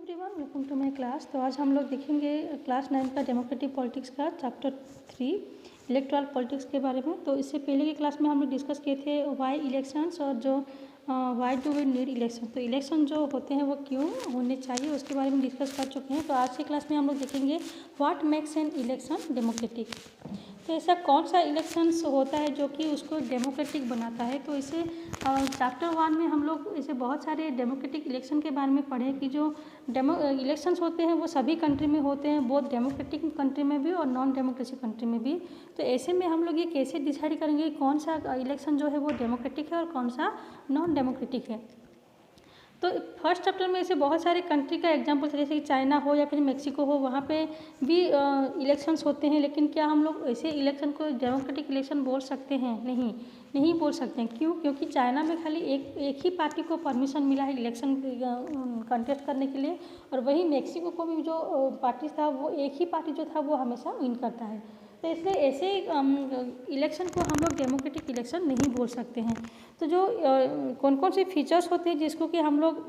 Everyone, welcome to my class. तो आज हम लोग देखेंगे क्लास 9 का डेमोक्रेटिक पॉलिटिक्स का चैप्टर 3 इलेक्टोरल पॉलिटिक्स के बारे में। तो इससे पहले की क्लास में हम लोग डिस्कस किए थे वाई इलेक्शंस और जो why do we need election. तो इलेक्शन जो होते हैं वो क्यों होने चाहिए उसके बारे में डिस्कस कर चुके हैं। तो आज की क्लास में हम लोग देखेंगे what makes an election democratic. तो ऐसा कौन सा इलेक्शंस होता है जो कि उसको डेमोक्रेटिक बनाता है। तो इसे चैप्टर 1 में हम लोग इसे बहुत सारे डेमोक्रेटिक इलेक्शन के बारे में पढ़े कि जो इलेक्शंस होते हैं वो सभी कंट्री में होते हैं, बहुत डेमोक्रेटिक कंट्री में भी और नॉन डेमोक्रेटिक कंट्री में भी। तो ऐसे में हम लोग ये कैसे डिसाइड करेंगे कौन सा इलेक्शन जो है वो डेमोक्रेटिक है और कौन सा नॉन डेमोक्रेटिक है। तो फर्स्ट चैप्टर में ऐसे बहुत सारे कंट्री का एग्जांपल था, जैसे कि चाइना हो या फिर मेक्सिको हो, वहाँ पे भी इलेक्शंस होते हैं। लेकिन क्या हम लोग ऐसे इलेक्शन को डेमोक्रेटिक इलेक्शन बोल सकते हैं? नहीं बोल सकते हैं। क्यों? क्योंकि चाइना में खाली एक ही पार्टी को परमिशन मिला है इलेक्शन कंटेस्ट करने के लिए, और वही मेक्सिको को भी जो पार्टी था वो एक ही पार्टी जो था वो हमेशा विन करता है। तो इसलिए ऐसे इलेक्शन को हम लोग डेमोक्रेटिक इलेक्शन नहीं बोल सकते हैं। तो जो कौन कौन से फीचर्स होते हैं जिसको कि हम लोग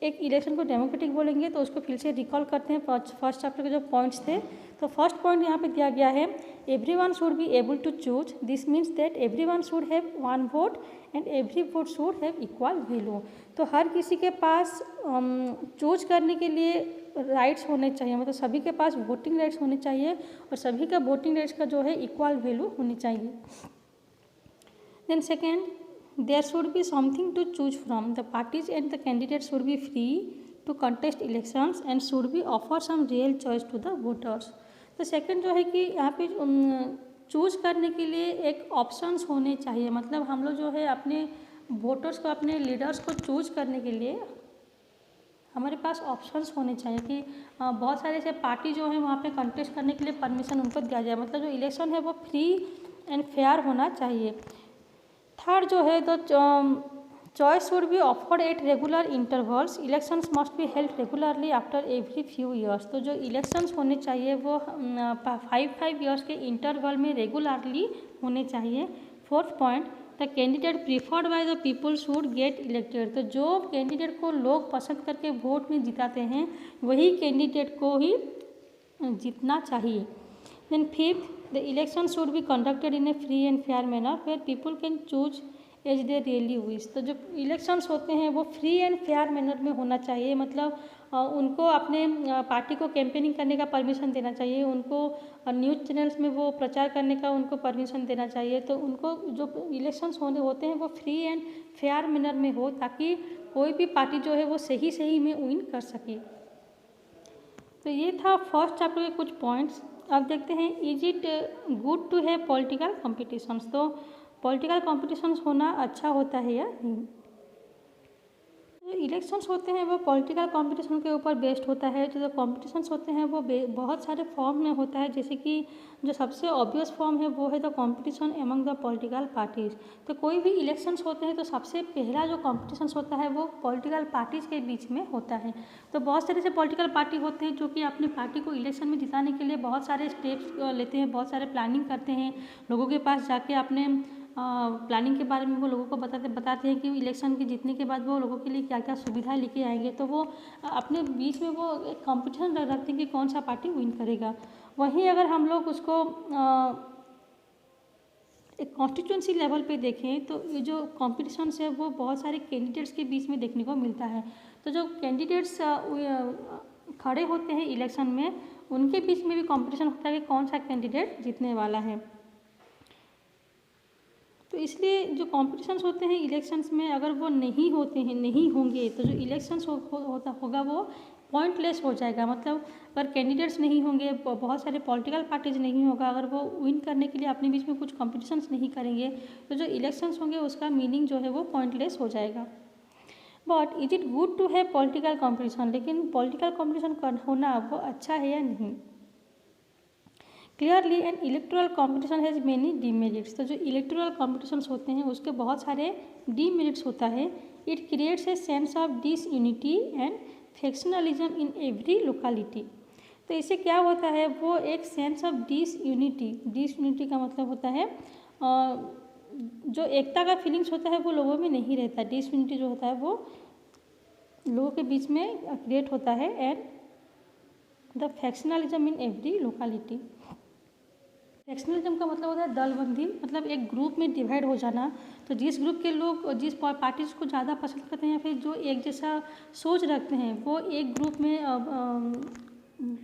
एक इलेक्शन को डेमोक्रेटिक बोलेंगे, तो उसको फिर से रिकॉल करते हैं फर्स्ट चैप्टर के जो पॉइंट्स थे। तो फर्स्ट पॉइंट यहाँ पे दिया गया है, everyone should be able to choose. This means that everyone should have one vote and every vote should have equal value. तो हर किसी के पास चूज करने के लिए राइट्स होने चाहिए, मतलब सभी के पास वोटिंग राइट्स होने चाहिए और सभी का वोटिंग राइट्स का जो है इक्वल वैल्यू होनी चाहिए। Then second, there should be something to choose from. The parties and the candidates should be free to contest elections and should be offer some real choice to the voters. तो second जो है कि यहाँ पे choose करने के लिए एक ऑप्शंस होने चाहिए, मतलब हम लोग जो है अपने वोटर्स को, अपने लीडर्स को चूज करने के लिए हमारे पास ऑप्शंस होने चाहिए कि बहुत सारे ऐसे पार्टी जो है वहाँ पे कंटेस्ट करने के लिए परमिशन उनको दिया जाए, मतलब जो इलेक्शन है वो फ्री एंड फेयर होना चाहिए। थर्ड जो है तो choice should be offered at regular intervals. Elections must be held regularly after every few years. तो जो इलेक्शंस होने चाहिए वो 5 ईयर्स के इंटरवल में रेगुलरली होने चाहिए। Fourth point, the candidate preferred by the people should get elected. तो जो कैंडिडेट को लोग पसंद करके वोट में जिताते हैं वही कैंडिडेट को ही जीतना चाहिए। Then fifth, the election should be conducted in a free and fair manner where people can choose as they really wish. तो जो इलेक्शंस होते हैं वो फ्री एंड फेयर मैनर में होना चाहिए, मतलब उनको अपने पार्टी को कैंपेनिंग करने का परमिशन देना चाहिए, उनको न्यूज़ चैनल्स में वो प्रचार करने का उनको परमिशन देना चाहिए। तो उनको जो इलेक्शंस होते हैं वो फ्री एंड फेयर मैनर में हो, ताकि कोई भी पार्टी जो है वो सही में विन कर सके। तो ये था फर्स्ट चैप्टर के कुछ पॉइंट्स। अब देखते हैं, is it good to have political competitions. तो पॉलिटिकल कॉम्पिटिशन्स होना अच्छा होता है या नहीं। जो इलेक्शंस होते हैं वो पॉलिटिकल कंपटीशन के ऊपर बेस्ड होता है। जो कॉम्पिटिशन्स होते हैं वो बहुत सारे फॉर्म में होता है, जैसे कि जो सबसे ऑब्वियस फॉर्म है वो है the competition among the political parties. तो कोई भी इलेक्शंस होते हैं तो सबसे पहला जो कॉम्पिटिशन्स होता है वो पॉलिटिकल पार्टीज़ के बीच में होता है। तो बहुत सारे से पॉलिटिकल पार्टी होते हैं जो कि अपनी पार्टी को इलेक्शन में जिताने के लिए बहुत सारे स्टेप्स लेते हैं, बहुत सारे प्लानिंग करते हैं, लोगों के पास जाके अपने प्लानिंग के बारे में वो लोगों को बताते हैं कि इलेक्शन के जीतने के बाद वो लोगों के लिए क्या क्या सुविधाएं लेके आएंगे। तो वो अपने बीच में वो एक कंपटीशन रखते हैं कि कौन सा पार्टी विन करेगा। वहीं अगर हम लोग उसको एक कॉन्स्टिट्यूंसी लेवल पे देखें तो ये जो कॉम्पिटिशन है वो बहुत सारे कैंडिडेट्स के बीच में देखने को मिलता है। तो जो कैंडिडेट्स खड़े होते हैं इलेक्शन में उनके बीच में भी कॉम्पिटिशन होता है कि कौन सा कैंडिडेट जीतने वाला है। तो इसलिए जो कॉम्पिटिशन्स होते हैं इलेक्शंस में अगर वो नहीं होंगे तो जो इलेक्शंस होगा वो पॉइंटलेस हो जाएगा। मतलब अगर कैंडिडेट्स नहीं होंगे, बहुत सारे पॉलिटिकल पार्टीज नहीं होगा, अगर वो विन करने के लिए अपने बीच में कुछ कॉम्पिटिशन्स नहीं करेंगे तो जो इलेक्शंस होंगे उसका मीनिंग जो है वो पॉइंटलेस हो जाएगा। But is it good to have political competition. लेकिन पॉलिटिकल कॉम्पिटिशन होना वो अच्छा है या नहीं। Clearly an electoral competition has many demerits. तो जो इलेक्टोरल कॉम्पिटिशन्स होते हैं उसके बहुत सारे डीमेरिट्स होता है। It creates a sense of disunity and factionalism in every locality. तो इससे क्या होता है, वो एक सेंस ऑफ डिसयूनिटी का मतलब होता है जो एकता का फीलिंग्स होता है वो लोगों में नहीं रहता। डिसयूनिटी जो होता है वो लोगों के बीच में क्रिएट होता है, and the factionalism in every locality. Factionalism का मतलब होता है दलबंदी, मतलब एक ग्रुप में डिवाइड हो जाना। तो जिस ग्रुप के लोग जिस पार्टीज को ज़्यादा पसंद करते हैं या फिर जो एक जैसा सोच रखते हैं वो एक ग्रुप में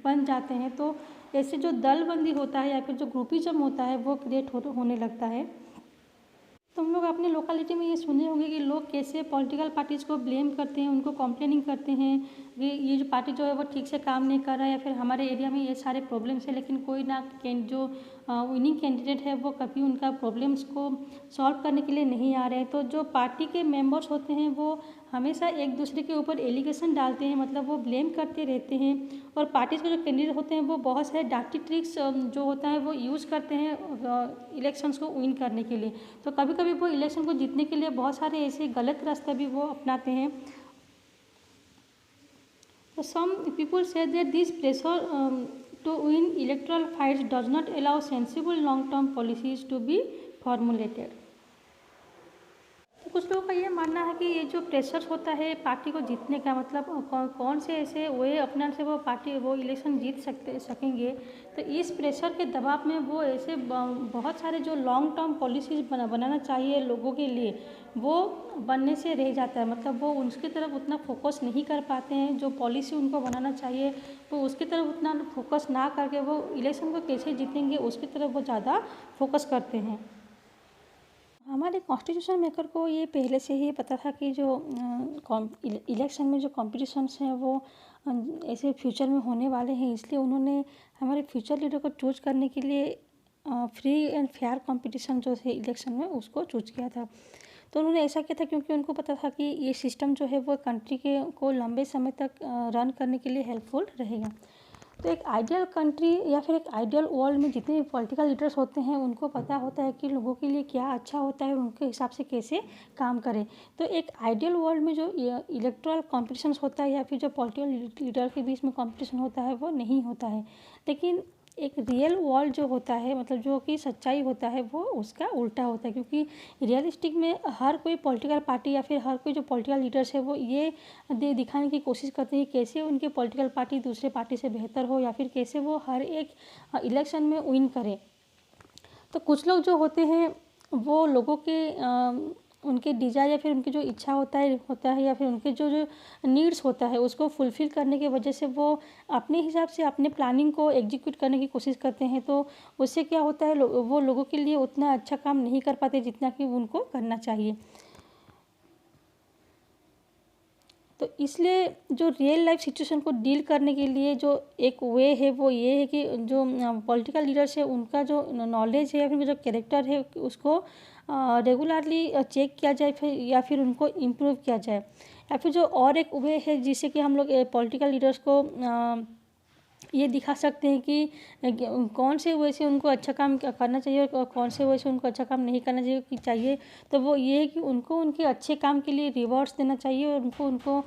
बन जाते हैं। तो ऐसे जो दलबंदी होता है या फिर जो ग्रुपिज्म होता है वो क्रिएट होने लगता है। तो हम लोग अपने लोकेलिटी में ये सुने होंगे कि लोग कैसे पॉलिटिकल पार्टीज़ को ब्लेम करते हैं, उनको कंप्लेनिंग करते हैं कि ये जो पार्टी जो है वो ठीक से काम नहीं कर रहा है, या फिर हमारे एरिया में ये सारे प्रॉब्लम्स है, लेकिन कोई ना जो विनिंग कैंडिडेट है वो कभी उनका प्रॉब्लम्स को सॉल्व करने के लिए नहीं आ रहे हैं। तो जो पार्टी के मेंबर्स होते हैं वो हमेशा एक दूसरे के ऊपर एलिगेशन डालते हैं, मतलब वो ब्लेम करते रहते हैं। और पार्टीज़ के जो कैंडिडेट होते हैं वो बहुत सारे डार्टी ट्रिक्स जो होता है वो यूज़ करते हैं इलेक्शंस को विन करने के लिए। तो कभी कभी वो इलेक्शन को जीतने के लिए बहुत सारे ऐसे गलत रास्ते भी वो अपनाते हैं। तो some people say that this pressure to win electoral fights does not allow sensible long term policies to be formulated. तो कुछ लोगों का ये मानना है कि ये जो प्रेशर होता है पार्टी को जीतने का, मतलब कौन से ऐसे वे अपना से वो पार्टी वो इलेक्शन जीत सकेंगे। तो इस प्रेशर के दबाव में वो ऐसे बहुत सारे जो लॉन्ग टर्म पॉलिसीज बनाना चाहिए लोगों के लिए, वो बनने से रह जाता है। मतलब वो उसकी तरफ उतना फोकस नहीं कर पाते हैं, जो पॉलिसी उनको बनाना चाहिए वो उसकी तरफ उतना फोकस ना करके वो इलेक्शन को कैसे जीतेंगे उसकी तरफ वो ज़्यादा फोकस करते हैं। हमारे कॉन्स्टिट्यूशन मेकर को ये पहले से ही पता था कि जो इलेक्शन में जो कॉम्पिटिशन्स हैं वो ऐसे फ्यूचर में होने वाले हैं, इसलिए उन्होंने हमारे फ्यूचर लीडर को चूज करने के लिए फ्री एंड फेयर कंपटीशन जो है इलेक्शन में उसको चूज किया था। तो उन्होंने ऐसा किया था क्योंकि उनको पता था कि ये सिस्टम जो है वो कंट्री के को लंबे समय तक रन करने के लिए हेल्पफुल रहेगा। तो एक आइडियल कंट्री या फिर एक आइडियल वर्ल्ड में जितने भी पॉलिटिकल लीडर्स होते हैं उनको पता होता है कि लोगों के लिए क्या अच्छा होता है, उनके हिसाब से कैसे काम करें। तो एक आइडियल वर्ल्ड में जो इलेक्टोरल कॉम्पिटिशन होता है या फिर जो पॉलिटिकल लीडर के बीच में कॉम्पिटिशन होता है वो नहीं होता है। लेकिन एक रियल वर्ल्ड जो होता है, मतलब जो कि सच्चाई होता है, वो उसका उल्टा होता है। क्योंकि रियलिस्टिक में हर कोई पॉलिटिकल पार्टी या फिर हर कोई जो पॉलिटिकल लीडर्स है वो ये दिखाने की कोशिश करते हैं कैसे उनके पॉलिटिकल पार्टी दूसरे पार्टी से बेहतर हो या फिर कैसे वो हर एक इलेक्शन में विन करें। तो कुछ लोग जो होते हैं वो लोगों के उनके डिज़ायर या फिर उनकी जो इच्छा होता है या फिर उनके जो जो नीड्स होता है उसको फुलफ़िल करने की वजह से वो अपने हिसाब से अपने प्लानिंग को एग्जीक्यूट करने की कोशिश करते हैं। तो उससे क्या होता है वो लोगों के लिए उतना अच्छा काम नहीं कर पाते जितना कि उनको करना चाहिए। तो इसलिए जो रियल लाइफ सिचुएशन को डील करने के लिए जो एक वे है वो ये है कि जो पॉलिटिकल लीडर्स है उनका जो नॉलेज है या फिर जो कैरेक्टर है उसको रेगुलरली चेक किया जाए फिर या फिर उनको इम्प्रूव किया जाए। या फिर जो और एक वे है जिससे कि हम लोग पॉलिटिकल लीडर्स को ये दिखा सकते हैं कि कौन से वे से उनको अच्छा काम करना चाहिए और कौन से वे से उनको अच्छा काम नहीं करना चाहिए। तो वो ये है कि उनको उनके अच्छे काम के लिए रिवॉर्ड्स देना चाहिए और उनको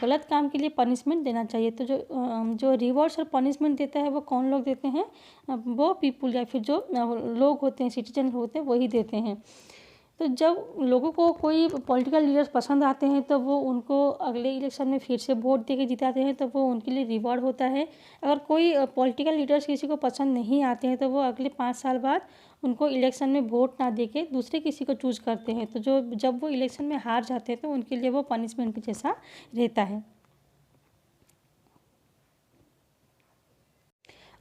गलत काम के लिए पनिशमेंट देना चाहिए। तो जो रिवॉर्ड्स और पनिशमेंट देता है वो कौन लोग देते हैं, वो पीपुल या फिर जो लोग होते हैं, सिटीजन होते हैं, वही देते हैं। तो जब लोगों को कोई पॉलिटिकल लीडर्स पसंद आते हैं तो वो उनको अगले इलेक्शन में फिर से वोट दे के जिताते हैं, तो वो उनके लिए रिवॉर्ड होता है। अगर कोई पॉलिटिकल लीडर्स किसी को पसंद नहीं आते हैं तो वो अगले 5 साल बाद उनको इलेक्शन में वोट ना दे के दूसरे किसी को चूज़ करते हैं। तो जब वो इलेक्शन में हार जाते हैं तो उनके लिए वो पनिशमेंट के जैसा रहता है।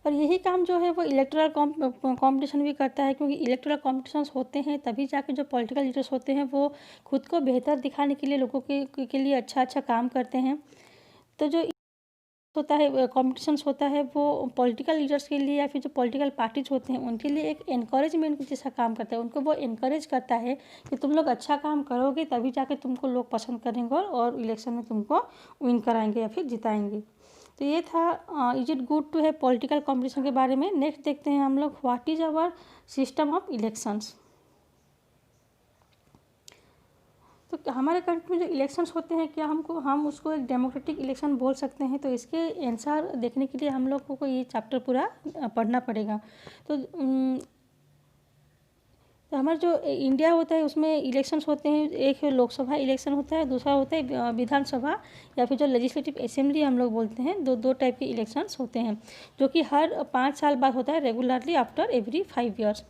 और यही काम जो है वो इलेक्टोरल कंपटीशन भी करता है, क्योंकि इलेक्टोरल कॉम्पिटिशन्स होते हैं तभी जाके जो पॉलिटिकल लीडर्स होते हैं वो खुद को बेहतर दिखाने के लिए लोगों के लिए अच्छा काम करते हैं। तो जो होता है कॉम्पिटिशन्स होता है वो पॉलिटिकल लीडर्स के लिए या फिर जो पॉलिटिकल पार्टीज होते हैं उनके लिए एक एनकरेजमेंट जैसा काम करता है। उनको वो एनकरेज करता है कि तुम लोग अच्छा काम करोगे तभी जाके तुमको लोग पसंद करेंगे और इलेक्शन में तुमको विन कराएंगे या फिर जिताएंगे। तो ये था इज इट गुड टू है पॉलिटिकल कॉम्पिटिशन के बारे में। नेक्स्ट देखते हैं हम लोग what is our system of elections. तो हमारे कंट्री में जो इलेक्शंस होते हैं क्या हम उसको एक डेमोक्रेटिक इलेक्शन बोल सकते हैं? तो इसके आंसर देखने के लिए हम लोगों को ये चैप्टर पूरा पढ़ना पड़ेगा। तो तो हमारा जो इंडिया होता है उसमें इलेक्शंस होते हैं, एक लोकसभा इलेक्शन होता है, दूसरा होता है विधानसभा या फिर जो लेजिस्लेटिव असेंबली हम लोग बोलते हैं, दो टाइप के इलेक्शंस होते हैं जो कि हर 5 साल बाद होता है, रेगुलरली आफ्टर एवरी 5 ईयर्स।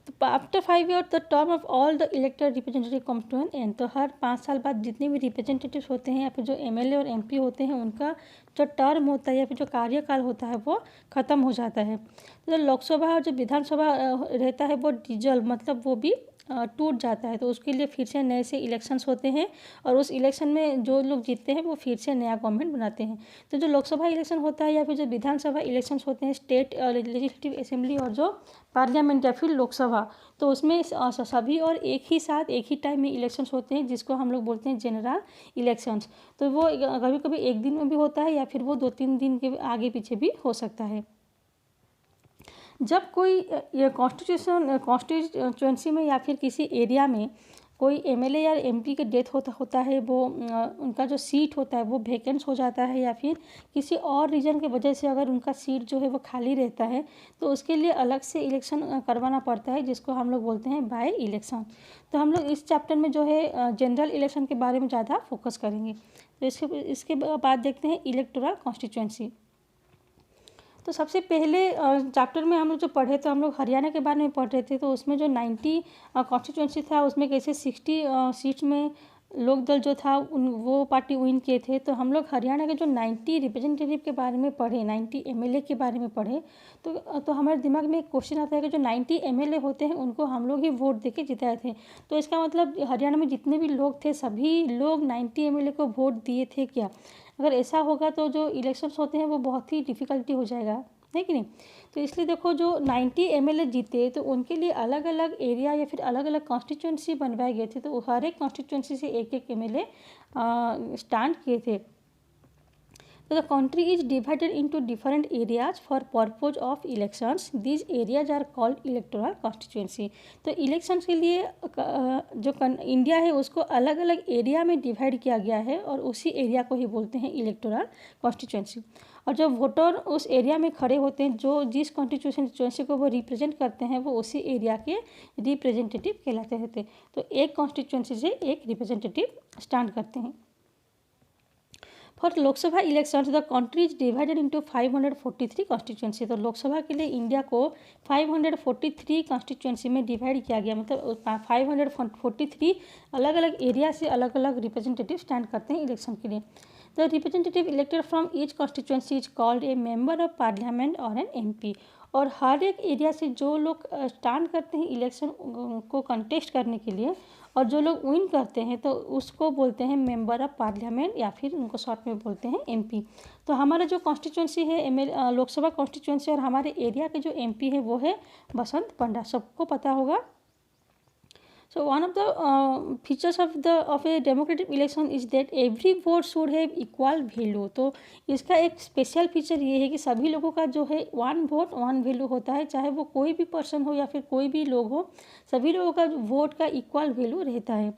तो after 5 year the term of all the elected representative comes to an end. तो हर 5 साल बाद जितने भी रिप्रेजेंटेटिव्स होते हैं या फिर जो एमएलए और एमपी होते हैं उनका जो टर्म होता है या फिर जो कार्यकाल होता है वो ख़त्म हो जाता है। तो जो लोकसभा और जो विधानसभा रहता है वो डिजॉल्व, मतलब वो भी टूट जाता है। तो उसके लिए फिर से नए से इलेक्शंस होते हैं और उस इलेक्शन में जो लोग जीतते हैं वो फिर से नया गवर्नमेंट बनाते हैं। तो जो लोकसभा इलेक्शन होता है या फिर जो विधानसभा इलेक्शंस होते हैं, स्टेट लेजिस्लेटिव असेंबली और जो पार्लियामेंट या फिर लोकसभा, तो उसमें सभी और एक ही साथ एक ही टाइम में इलेक्शंस होते हैं जिसको हम लोग बोलते हैं जनरल इलेक्शंस। तो वो कभी कभी एक दिन में भी होता है या फिर वो 2-3 दिन के आगे पीछे भी हो सकता है। जब कोई कॉन्स्टिट्यूंसी में या फिर किसी एरिया में कोई एमएलए या एमपी के डेथ होता है, वो उनका जो सीट होता है वो वैकेंट हो जाता है या फिर किसी और रीजन के वजह से अगर उनका सीट जो है वो खाली रहता है तो उसके लिए अलग से इलेक्शन करवाना पड़ता है जिसको हम लोग बोलते हैं बाय इलेक्शन। तो हम लोग इस चैप्टर में जो है जनरल इलेक्शन के बारे में ज़्यादा फोकस करेंगे। तो इसके बाद देखते हैं इलेक्टोरल कॉन्स्टिट्यूंसी। तो सबसे पहले चैप्टर में हम लोग जो पढ़े तो हम लोग हरियाणा के बारे में पढ़ रहे थे। तो उसमें जो 90 कॉन्स्टिट्यूंसी था उसमें कैसे 60 सीट्स में लोकदल जो था वो पार्टी विन किए थे। तो हम लोग हरियाणा के जो 90 रिप्रेजेंटेटिव के बारे में पढ़े, 90 एमएलए के बारे में पढ़े, तो हमारे दिमाग में एक क्वेश्चन आता है कि जो 90 एमएलए होते हैं उनको हम लोग ही वोट देके जिताए थे। तो इसका मतलब हरियाणा में जितने भी लोग थे सभी लोग 90 एमएलए को वोट दिए थे क्या? अगर ऐसा होगा तो जो इलेक्शंस होते हैं वो बहुत ही डिफ़िकल्टी हो जाएगा, है कि नहीं? तो इसलिए देखो जो 90 एमएलए जीते तो उनके लिए अलग अलग एरिया या फिर अलग अलग कॉन्स्टिट्यूंसी बनवाए गए थे। तो हर एक कॉन्स्टिट्यूंसी से एक एक एमएलए स्टैंड किए थे। तो the country is divided into different areas for purpose of elections. These areas are called electoral constituency. तो इलेक्शंस के लिए जो इंडिया है उसको अलग अलग एरिया में डिवाइड किया गया है और उसी एरिया को ही बोलते हैं इलेक्टोरल कॉन्स्टिट्यूंसी। और जो वोटर उस एरिया में खड़े होते हैं, जो जिस कॉन्स्टिट्यूंसी को वो रिप्रेजेंट करते हैं, वो उसी एरिया के रिप्रेजेंटेटिव कहलाते थे। तो एक कॉन्स्टिट्यूंसी से एक रिप्रेजेंटेटिव स्टैंड करते हैं। For Lok Sabha elections the country is divided into 543 constituency. तो लोकसभा के लिए इंडिया को 543 कॉन्स्टिट्यूंसी में डिवाइड किया गया, मतलब 543 अलग अलग एरिया से अलग अलग रिप्रेजेंटेटिव स्टैंड करते हैं इलेक्शन के लिए। The representative elected from each constituency is called a member of parliament और एन एमपी। और हर एक एरिया से जो लोग स्टैंड करते हैं इलेक्शन को कंटेस्ट करने के लिए और जो लोग विन करते हैं तो उसको बोलते हैं मेंबर ऑफ पार्लियामेंट या फिर उनको शॉर्ट में बोलते हैं एमपी। तो हमारा जो कॉन्स्टिट्यूंसी है लोकसभा कॉन्स्टिट्यूंसी और हमारे एरिया के जो एमपी है वो है बसंत पंडा, सबको पता होगा। So one of the features of a democratic election is that every vote should have equal value। तो इसका एक स्पेशल फीचर ये है कि सभी लोगों का जो है 1 वोट 1 वैल्यू होता है, चाहे वो कोई भी पर्सन हो या फिर कोई भी लोग हो, सभी लोगों का वोट का इक्वल वैल्यू रहता है।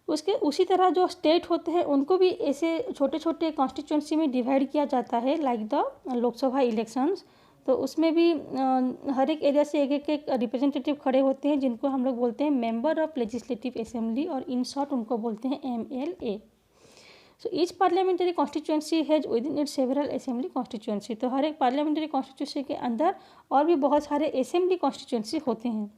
उसी तरह जो स्टेट होते हैं उनको भी ऐसे छोटे छोटे कॉन्स्टिट्यूंसी में डिवाइड किया जाता है लाइक द लोकसभा इलेक्शंस। तो उसमें भी हर एक एरिया से एक एक रिप्रेजेंटेटिव खड़े होते हैं जिनको हम लोग बोलते हैं मेंबर ऑफ लेजिस्लेटिव असेंबली और इन शॉर्ट उनको बोलते हैं MLA. So each parliamentary constituency has with in its several assembly constituency. तो हर एक पार्लियामेंट्री कॉन्स्टिट्यूंसी के अंदर और भी बहुत सारे असेंबली कॉन्स्टिट्यूंसी होते हैं।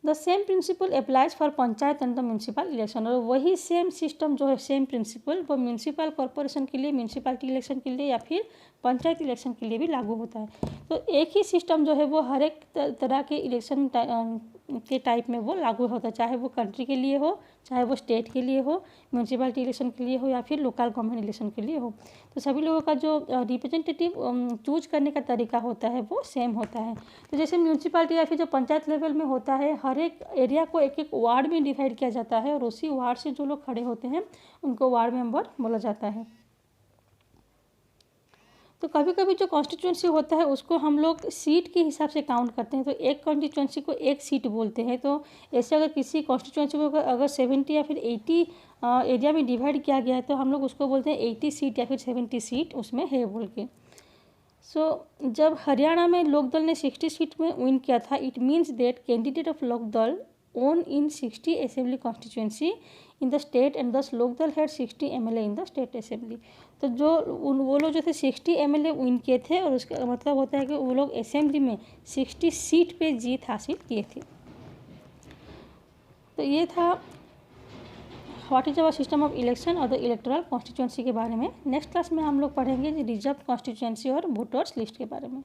The same principle applies for panchayat and the municipal election. और वही सेम सिस्टम जो है, सेम प्रिंसिपल वो म्यूनसिपल कॉरपोरेशन के लिए, म्यूनसिपलिटी इलेक्शन के लिए या फिर पंचायत इलेक्शन के लिए भी लागू होता है। तो एक ही सिस्टम जो है वो हर एक तरह के इलेक्शन के टाइप में वो लागू होता है, चाहे वो कंट्री के लिए हो, चाहे वो स्टेट के लिए हो, म्यूनसिपलिटी इलेक्शन के लिए हो या फिर लोकल गवर्नमेंट इलेक्शन के लिए हो। तो सभी लोगों का जो रिप्रेजेंटेटिव चूज करने का तरीका होता है वो सेम होता है। तो जैसे म्यूनसिपलिटी या फिर जो पंचायत लेवल में होता है, हर एक एरिया को एक एक वार्ड में डिवाइड किया जाता है और उसी वार्ड से जो लोग खड़े होते हैं उनको वार्ड मेंबर बोला जाता है। तो कभी कभी जो कॉन्स्टिट्यूंसी होता है उसको हम लोग सीट के हिसाब से काउंट करते हैं। तो एक कॉन्स्टिट्यूंसी को एक सीट बोलते हैं। तो ऐसे अगर किसी कॉन्स्टिट्यूंसी को अगर 70 या फिर 80 एरिया में डिवाइड किया गया है तो हम लोग उसको बोलते हैं 80 सीट या फिर 70 सीट उसमें है बोल के। जब हरियाणा में लोकदल ने 60 सीट में विन किया था, it means that candidate of Lokdal won in 60 assembly constituency in the state and this Lokdal had 60 MLA in the state assembly. तो वो लोग जो थे 60 MLA विन किए थे, और उसका मतलब होता है कि वो लोग असेंबली में 60 सीट पे जीत हासिल किए थे। तो ये था what is our system of election और द इलेक्टोरल कॉन्स्टिट्यूंसी के बारे में। नेक्स्ट क्लास में हम लोग पढ़ेंगे रिजर्व कॉन्स्टिट्यूंसी और वोटर्स लिस्ट के बारे में।